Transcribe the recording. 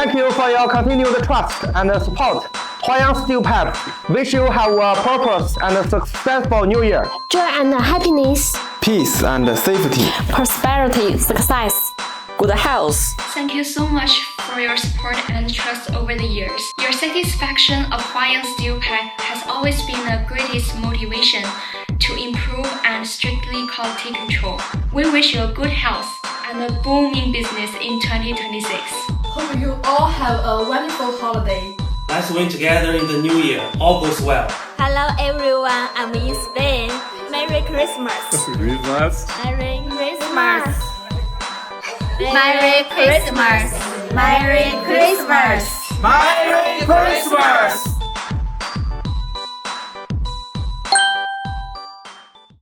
thank you for your continued trust and support. HUAYANG Steel Pipe wish you have a prosperous and successful new year. Joy and happiness. Peace and safety. Prosperity, success, good health. Thank you so much for your support and trust over the years. Your satisfaction of HUAYANG Steel Pipe has always been the greatest motivation to improve and strictly quality control. We wish you a good health and a booming business in 2026. Hope you all have a wonderful holiday. Let's win together in the new year. All goes well. Hello everyone, I'm in Spain. Merry Christmas. Christmas. Merry Christmas. Merry Christmas. Merry Christmas. Merry Christmas.